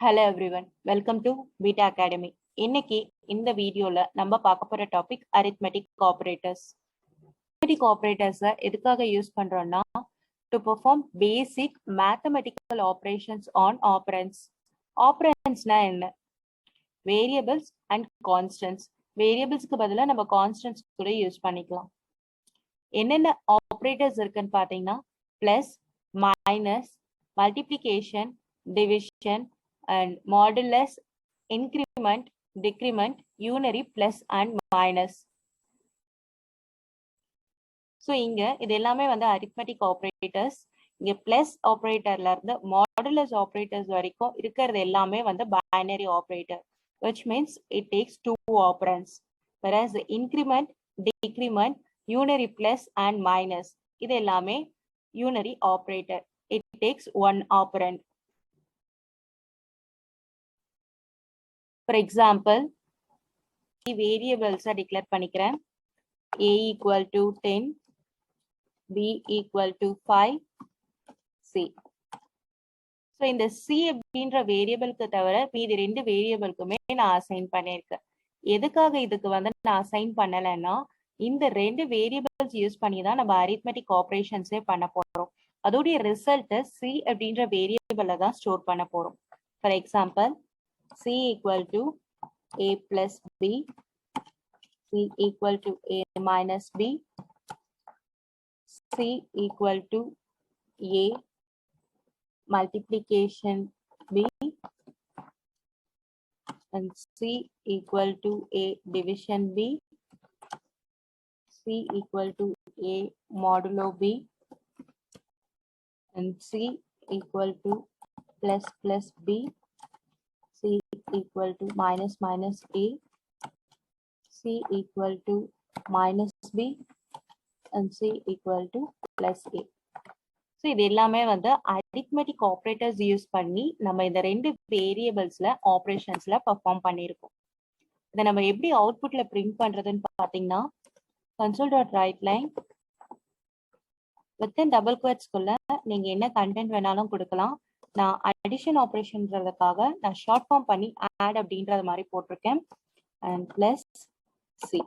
Hello everyone, welcome to BITA Academy. இன்னைக்கு இந்த வீடியோல நம்ம பார்க்க போற topic arithmetic operators. Arithmetic operators எதுக்காக யூஸ் பண்றோம்னா to perform basic mathematical operations on operands. Operandsனா என்ன? Variables and constants. Variablesக்கு பதிலா நம்ம constants கூட யூஸ் பண்ணிக்கலாம். என்னென்ன operators இருக்குன்னு பாத்தீங்கன்னா plus, minus, multiplication, division and modulus, increment, decrement, unary, plus and minus. So இங்க இது எல்லாமே வந்து arithmetic operators. இங்க plus operatorல இருந்து modulus operators வரைக்கும் இருக்கிறது எல்லாமே வந்து binary operator, which means it takes two operands. Whereas the increment, decrement, unary, plus and minus இது எல்லாமே unary operator. It takes one operand. For example, variables declare பண்ணிக்கிறேன். A equal to 10, B equal to 5, C. So இந்த C அப்படின்ற வேரியபிளுக்கு தவிர மீதி ரெண்டு வேரியபிளுக்குமே நான் assign பண்ணியிருக்கேன். எதுக்காக இதுக்கு வந்து நான் அசைன் பண்ணலைன்னா இந்த ரெண்டு வேரியபிள்ஸ் யூஸ் பண்ணி தான் நம்ம அரித்மெட்டிக் ஆப்ரேஷன்ஸே பண்ண போறோம். அதோடைய ரிசல்ட் C அப்படின்ற வேரியபிள தான் ஸ்டோர் பண்ண போறோம். For example, C equal to A plus B, C equal to A minus B, C equal to A multiplication B, and C equal to A division B, C equal to A modulo B, and C equal to plus plus B, C equal to minus minus A, C equal to minus B, and C equal to plus A. So இது எல்லாமே வந்து arithmetic operators use பண்ணி நம்ம இந்த ரெண்டு வேரியபிள்ஸ்ல ஆப்ரேஷன்ஸ்ல perform பண்ணியிருக்கோம். இதை நம்ம எப்படி அவுட்புட்ல பிரிண்ட் பண்றதுன்னு பாத்தீங்கன்னா console.writeline within double quotes-குள்ள நீங்க என்ன கண்டென்ட் வேணாலும் கொடுக்கலாம். நான் அடிஷன் ஆப்ரேஷன்றதுக்காக நான் ஷார்ட் ஃபார்ம் பண்ணி ஆட் அப்படின்றது மாதிரி போட்டிருக்கேன். And plus C.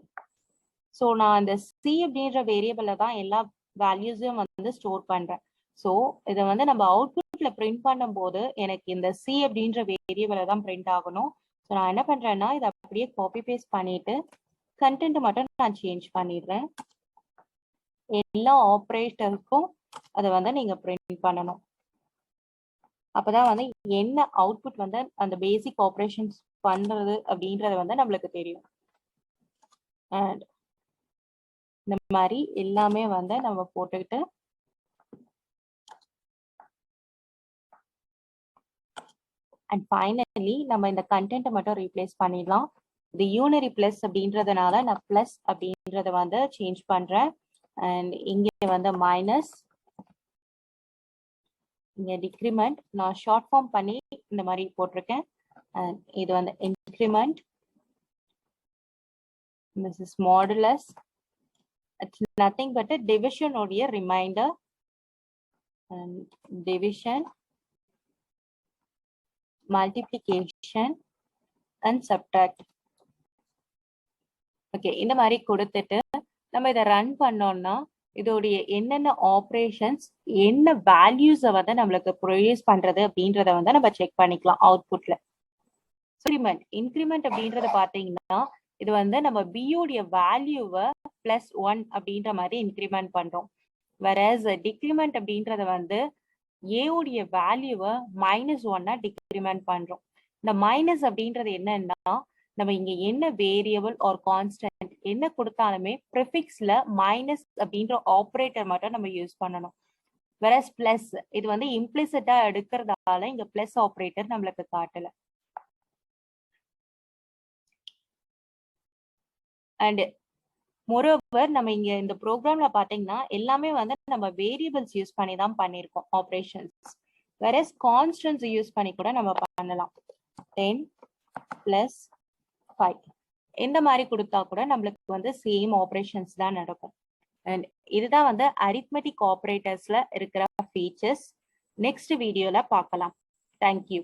ஸோ நான் அந்த சி அப்படின்ற வேரியபிள தான் எல்லா வேல்யூஸையும் வந்து ஸ்டோர் பண்றேன். ஸோ இதை வந்து நம்ம அவுட்புட்ல பிரிண்ட் பண்ணும்போது எனக்கு இந்த சி அப்படின்ற வேரியபிள தான் பிரிண்ட் ஆகணும். ஸோ நான் என்ன பண்றேன்னா இதை அப்படியே காப்பி பேஸ்ட் பண்ணிட்டு கண்டென்ட் மட்டும் நான் சேஞ்ச் பண்ணிடுறேன். எல்லா ஆப்ரேட்டருக்கும் அதை வந்து நீங்க பிரிண்ட் பண்ணணும். அப்பதான் வந்து என்ன அவுட்புட் வந்து அந்த பேசிக் ஆப்ரேஷன்ஸ் பண்றது அப்படின்றது வந்து நம்மளுக்கு தெரியும். அண்ட் இந்த மாதிரி எல்லாமே வந்து நம்ம போட்டுக்கிட்டு அண்ட் ஃபைனலி நம்ம இந்த கண்டென்ட்டை மட்டும் ரீப்ளேஸ் பண்ணிடலாம். இது யூனரி பிளஸ் அப்படின்றதுனால நான் பிளஸ் அப்படின்றத வந்து சேஞ்ச் பண்றேன். அண்ட் இங்கே வந்து மைனஸ், இங்க டிக்ரிமெண்ட் நான் ஷார்ட் ஃபார்ம் பண்ணி இந்த மாதிரி போட்டிருக்கேன். அண்ட் இது வந்து increment, this is modulus, it's nothing but a division உடைய remainder, and division, multiplication and subtract. ஓகே, இந்த மாதிரி கொடுத்துட்டு நம்ம இதை ரன் பண்ணோம்னா இதோடைய என்னென்ன ஆப்ரேஷன்ஸ் என்ன வேல்யூஸை வந்து நம்மளுக்கு ப்ரொடியூஸ் பண்றது அப்படின்றத வந்து நம்ம செக் பண்ணிக்கலாம் அவுட்புட்ல. இன்க்ரிமெண்ட் அப்படின்றத பாத்தீங்கன்னா இது வந்து நம்ம பியோடைய வேல்யூவை +1 அப்படின்ற மாதிரி இன்க்ரிமெண்ட் பண்றோம். வேறஸ் டிக்ரிமெண்ட் அப்படின்றத வந்து ஏவுடைய வேல்யூவை -1 டிக்ரிமெண்ட் பண்றோம். இந்த மைனஸ் அப்படின்றது என்னன்னா நம்ம இங்க என்ன வேரியபிள் ஆர் கான்ஸ்டன்ட் என்ன கொடுத்தாலுமே ப்ரிஃபிக்ஸ்ல மைனஸ் அப்படின்ற ஆப்ரேட்டர் மட்டும் நம்ம யூஸ் பண்ணணும். வேறஸ் பிளஸ் இது வந்து இம்ப்ளிசிட்டா எடுக்கிறதால இங்க பிளஸ் ஆப்ரேட்டர் நம்மளுக்கு காட்டல. அண்ட் மோரோவர் நம்ம இங்க இந்த ப்ரோக்ராம்ல பாத்தீங்கன்னா எல்லாமே வந்து நம்ம வேரியபிள்ஸ் யூஸ் பண்ணி தான் பண்ணிருக்கோம் ஆப்ரேஷன்ஸ். வேறஸ் கான்ஸ்டன்ட்ஸ் யூஸ் பண்ணி கூட நம்ம பண்ணலாம். 10 + 5 இந்த மாதிரி கொடுத்தா கூட நம்மளுக்கு வந்து சேம் ஆப்ரேஷன்ஸ் தான் நடக்கும். அண்ட் இதுதான் வந்து அரித்மெட்டிக் ஆப்ரேட்டர்ஸ்ல இருக்கிற ஃபீச்சர்ஸ். நெக்ஸ்ட் வீடியோல பார்க்கலாம். தேங்க்யூ.